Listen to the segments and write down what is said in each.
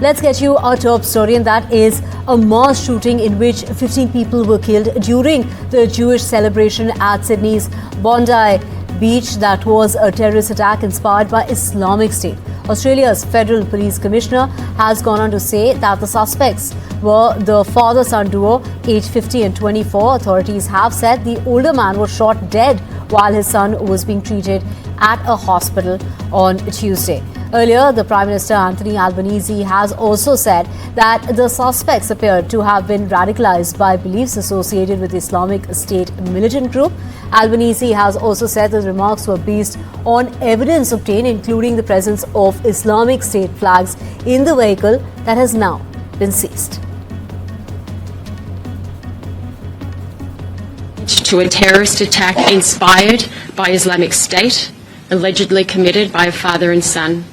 Let's get you our top story, and that is a mass shooting in which 15 people were killed during the Jewish celebration at Sydney's Bondi beach. That was a terrorist attack inspired by Islamic State. Australia's Federal Police Commissioner has gone on to say that the suspects were the father-son duo, aged 50 and 24. Authorities have said the older man was shot dead while his son was being treated at a hospital on Tuesday. Earlier, the Prime Minister Anthony Albanese has also said that the suspects appeared to have been radicalized by beliefs associated with the Islamic State militant group. Albanese has also said that the remarks were based on evidence obtained, including the presence of Islamic State flags in the vehicle that has now been seized. To a terrorist attack inspired by Islamic State, allegedly committed by a father and son.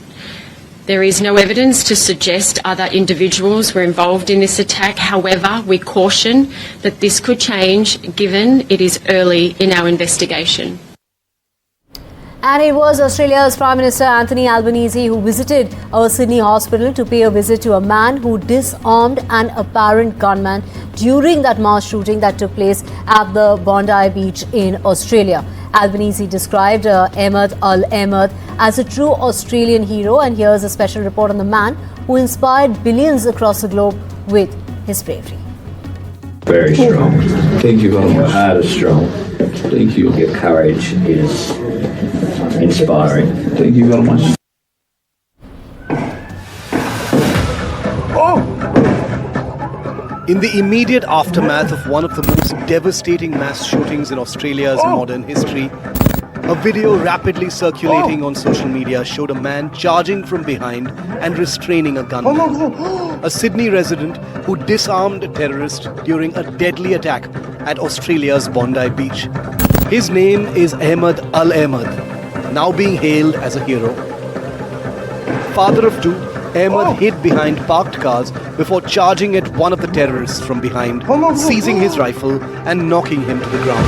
There is no evidence to suggest other individuals were involved in this attack. However, we caution that this could change given it is early in our investigation. And it was Australia's Prime Minister Anthony Albanese who visited a Sydney hospital to pay a visit to a man who disarmed an apparent gunman during that mass shooting that took place at the Bondi beach in Australia. Albanese described Ahmed Al-Ahmed as a true Australian hero, and here's a special report on the man who inspired billions across the globe with his bravery. Very strong. Thank you very much. Your heart is strong. Thank you. Your courage is inspiring. Thank you very much. In the immediate aftermath of one of the most devastating mass shootings in Australia's modern history, a video rapidly circulating on social media showed a man charging from behind and restraining a gunman. A Sydney resident who disarmed a terrorist during a deadly attack at Australia's Bondi beach. His name is Ahmed Al-Ahmed, now being hailed as a hero. Father of two, Ahmed hid behind parked cars before charging at one of the terrorists from behind, seizing his rifle and knocking him to the ground.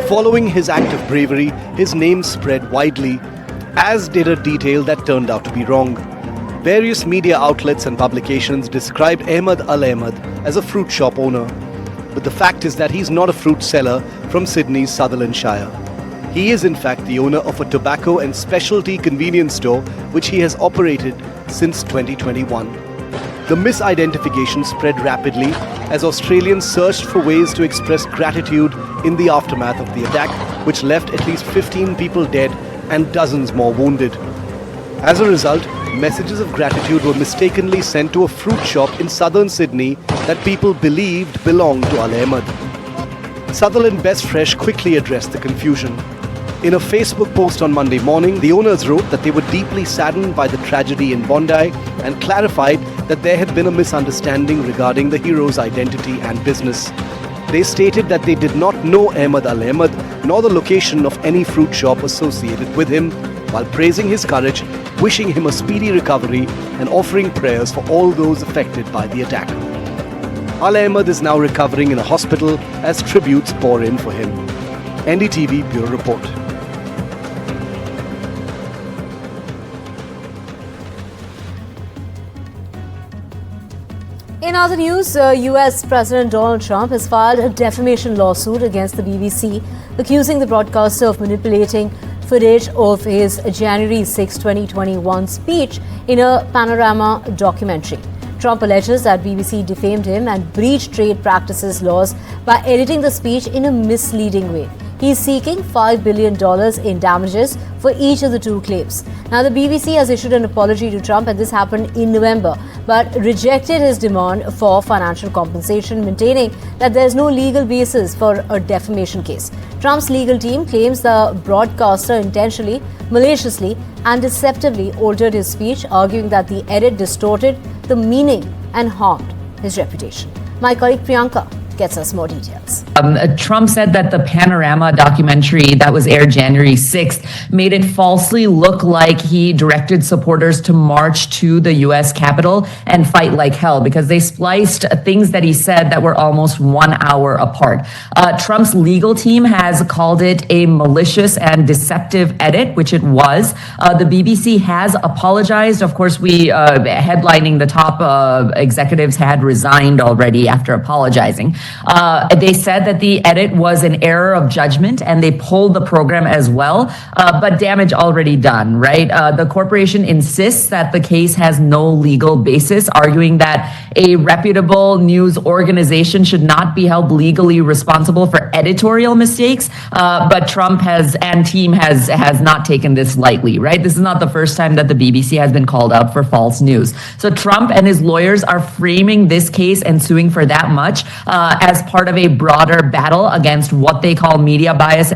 Following his act of bravery, his name spread widely, as did a detail that turned out to be wrong. Various media outlets and publications described Ahmed Al-Ahmed as a fruit shop owner, but the fact is that he's not a fruit seller from Sydney's Sutherland Shire. He is in fact the owner of a tobacco and specialty convenience store which he has operated since 2021. The misidentification spread rapidly as Australians searched for ways to express gratitude in the aftermath of the attack, which left at least 15 people dead and dozens more wounded. As a result, messages of gratitude were mistakenly sent to a fruit shop in southern Sydney that people believed belonged to Al-Ahmed. Sutherland Best Fresh quickly addressed the confusion. In a Facebook post on Monday morning, the owners wrote that they were deeply saddened by the tragedy in Bondi and clarified that there had been a misunderstanding regarding the hero's identity and business. They stated that they did not know Ahmed Al-Ahmed nor the location of any fruit shop associated with him, while praising his courage, wishing him a speedy recovery and offering prayers for all those affected by the attack. Al-Ahmed is now recovering in a hospital as tributes pour in for him. NDTV Bureau Report. In other news, US President Donald Trump has filed a defamation lawsuit against the BBC, accusing the broadcaster of manipulating footage of his January 6, 2021 speech in a Panorama documentary. Trump alleges that BBC defamed him and breached trade practices laws by editing the speech in a misleading way. He is seeking $5 billion in damages for each of the two claims. Now, the BBC has issued an apology to Trump, and this happened in November, but rejected his demand for financial compensation, maintaining that there is no legal basis for a defamation case. Trump's legal team claims the broadcaster intentionally, maliciously, and deceptively altered his speech, arguing that the edit distorted the meaning and harmed his reputation. My colleague Priyanka gets us more details. Trump said that the Panorama documentary that was aired January 6th made it falsely look like he directed supporters to march to the U.S. Capitol and fight like hell because they spliced things that he said that were almost 1 hour apart. Trump's legal team has called it a malicious and deceptive edit, which it was. The BBC has apologized. Of course, we headlining the top executives had resigned already after apologizing. They said that the edit was an error of judgment and they pulled the program as well, but damage already done, right? The corporation insists that the case has no legal basis, arguing that a reputable news organization should not be held legally responsible for editorial mistakes, but Trump and team has not taken this lightly, right? This is not the first time that the BBC has been called out for false news. So Trump and his lawyers are framing this case and suing for that much as part of a broader battle against what they call media bias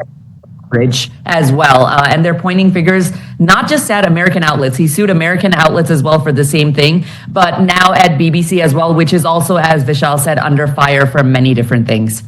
as well. And they're pointing fingers not just at American outlets. He sued American outlets as well for the same thing, but now at BBC as well, which is also, as Vishal said, under fire for many different things.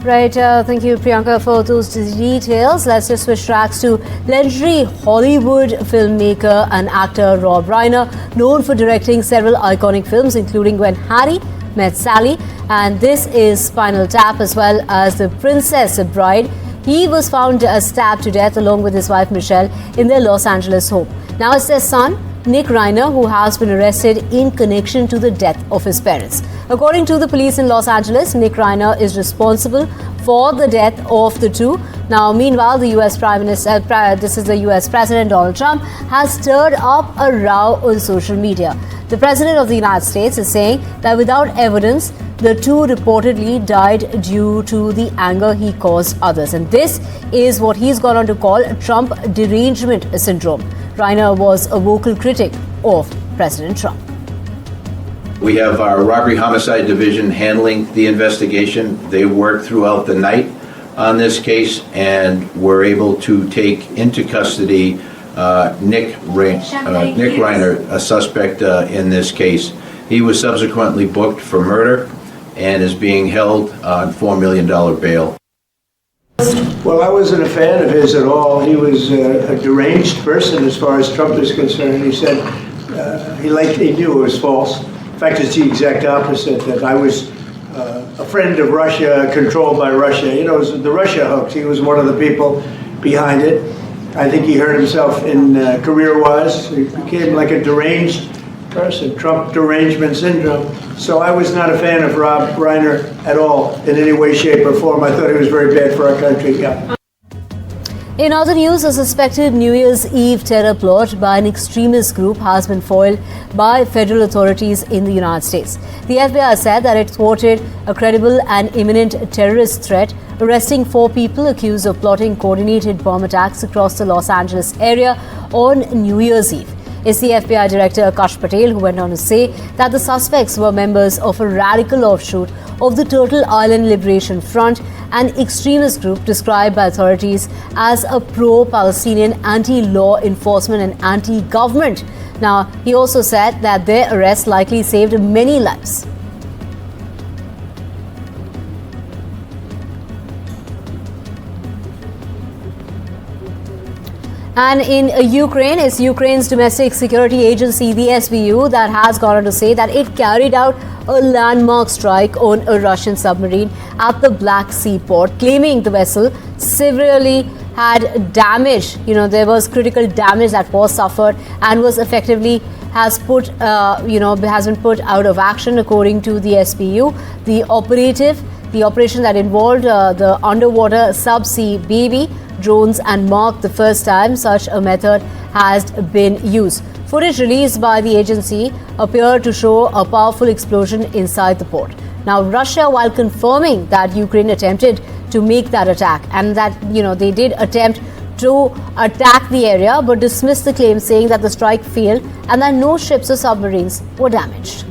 Right, thank you, Priyanka, for those details. Let's just switch tracks to legendary Hollywood filmmaker and actor Rob Reiner, known for directing several iconic films, including When Harry Met Sally, and this is Spinal Tap, as well as The Princess Bride. He was found stabbed to death along with his wife Michelle in their Los Angeles home. Now it's their son, Nick Reiner, who has been arrested in connection to the death of his parents. According to the police in Los Angeles, Nick Reiner is responsible for the death of the two. Now, meanwhile, the U.S. Prime Minister, this is the U.S. President Donald Trump, has stirred up a row on social media. The President of the United States is saying that without evidence, the two reportedly died due to the anger he caused others. And this is what he's gone on to call Trump derangement syndrome. Reiner was a vocal critic of President Trump. We have our robbery homicide division handling the investigation. They worked throughout the night on this case and were able to take into custody Nick Reiner, a suspect in this case. He was subsequently booked for murder and is being held on $4 million bail. Well, I wasn't a fan of his at all. He was a deranged person as far as Trump is concerned. He said he knew it was false. In fact, it's the exact opposite, that I was a friend of Russia, controlled by Russia. You know, it was the Russia hoax. He was one of the people behind it. I think he hurt himself in career-wise. He became like a deranged person, Trump derangement syndrome. So I was not a fan of Rob Reiner at all in any way, shape, or form. I thought he was very bad for our country. Yeah. In other news, a suspected New Year's Eve terror plot by an extremist group has been foiled by federal authorities in the United States. The FBI said that it thwarted a credible and imminent terrorist threat, arresting 4 people accused of plotting coordinated bomb attacks across the Los Angeles area on New Year's Eve. It's the FBI Director Akash Patel who went on to say that the suspects were members of a radical offshoot of the Turtle Island Liberation Front, an extremist group described by authorities as a pro-Palestinian, anti-law enforcement and anti-government. Now, he also said that their arrest likely saved many lives. And in Ukraine, it's Ukraine's domestic security agency, the SBU, that has gone on to say that it carried out a landmark strike on a Russian submarine at the Black Sea port, claiming the vessel severely had damage. You know, there was critical damage that was suffered and was effectively has been put out of action, according to the SBU. The operation that involved the underwater subsea baby drones and marked the first time such a method has been used. Footage released by the agency appeared to show a powerful explosion inside the port. Now, Russia, while confirming that Ukraine attempted to make that attack and that, they did attempt to attack the area, but dismissed the claim, saying that the strike failed and that no ships or submarines were damaged.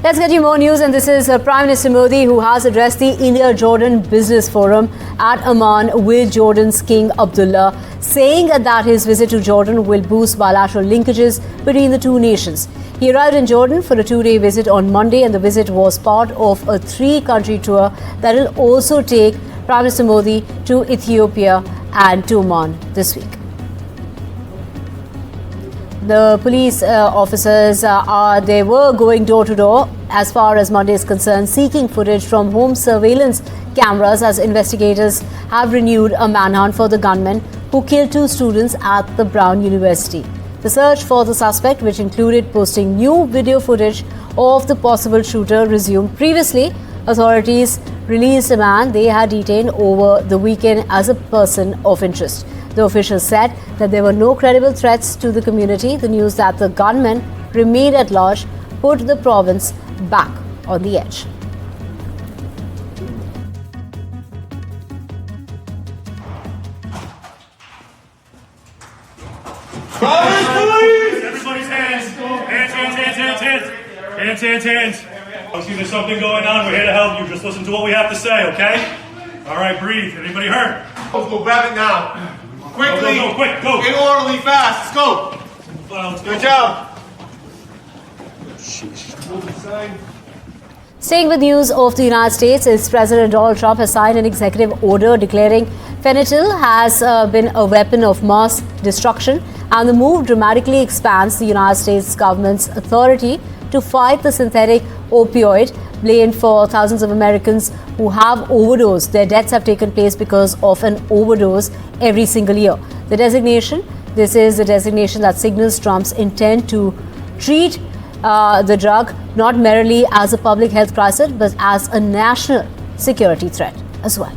Let's get you more news, and this is Prime Minister Modi, who has addressed the India-Jordan Business Forum at Amman with Jordan's King Abdullah. saying that his visit to Jordan will boost bilateral linkages between the two nations. He arrived in Jordan for a 2-day visit on Monday, and the visit was part of a 3-country tour that will also take Prime Minister Modi to Ethiopia and to Oman this week. The police officers they were going door to door as far as Monday is concerned, seeking footage from home surveillance cameras as investigators have renewed a manhunt for the gunman who killed 2 students at the Brown University. The search for the suspect, which included posting new video footage of the possible shooter, resumed. Previously, authorities released a man they had detained over the weekend as a person of interest. The officials said that there were no credible threats to the community. The news that the gunman remained at large put the province back on the edge. Everybody's hands. Hands. I see there's something going on. We're here to help you. Just listen to what we have to say, okay? All right, breathe. Anybody hurt? Let's go grab it now. Quickly. Go, quick, go. In orderly, fast. Let's go. Let's go. Good job. Staying with news of the United States, President Donald Trump has signed an executive order declaring fentanyl has been a weapon of mass destruction, and the move dramatically expands the United States government's authority to fight the synthetic opioid blamed for thousands of Americans who have overdosed. Their deaths have taken place because of an overdose every single year. This is the designation that signals Trump's intent to treat the drug not merely as a public health crisis but as a national security threat as well.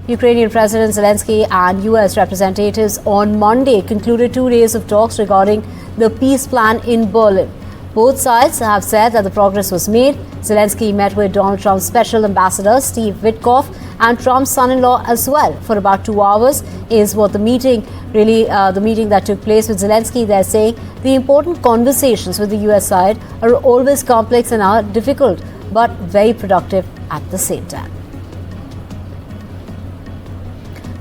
Ukrainian President Zelensky and US representatives on Monday concluded 2 days of talks regarding the peace plan in Berlin. Both sides have said that the progress was made. Zelensky met with Donald Trump's special ambassador Steve Witkoff and Trump's son-in-law as well for about 2 hours. Is what the meeting that took place with Zelensky. They're saying the important conversations with the US side are always complex and are difficult, but very productive at the same time.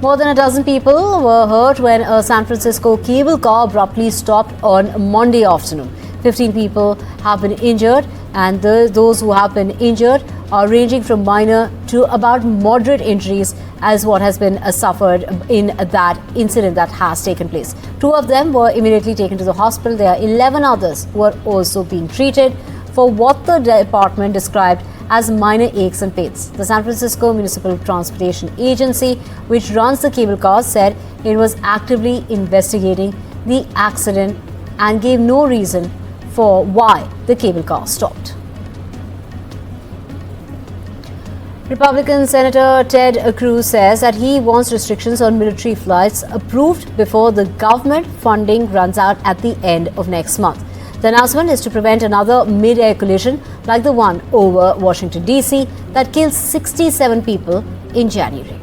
More than a dozen people were hurt when a San Francisco cable car abruptly stopped on Monday afternoon. 15 people have been injured, and those who have been injured are ranging from minor to about moderate injuries as what has been suffered in that incident that has taken place. 2 of them were immediately taken to the hospital. There are 11 others who are also being treated for what the department described as minor aches and pains. The San Francisco Municipal Transportation Agency, which runs the cable cars, said it was actively investigating the accident and gave no reason for why the cable car stopped. Republican Senator Ted Cruz says that he wants restrictions on military flights approved before the government funding runs out at the end of next month. The announcement is to prevent another mid-air collision like the one over Washington, D.C. that killed 67 people in January.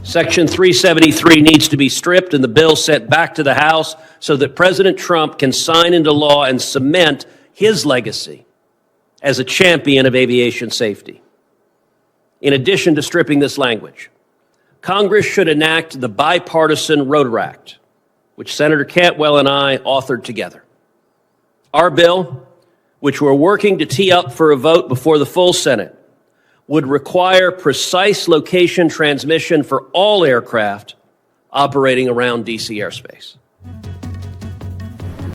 Section 373 needs to be stripped and the bill sent back to the House so that President Trump can sign into law and cement his legacy as a champion of aviation safety. In addition to stripping this language, Congress should enact the Bipartisan Rotor Act, which Senator Cantwell and I authored together. Our bill, which we're working to tee up for a vote before the full Senate, would require precise location transmission for all aircraft operating around D.C. airspace.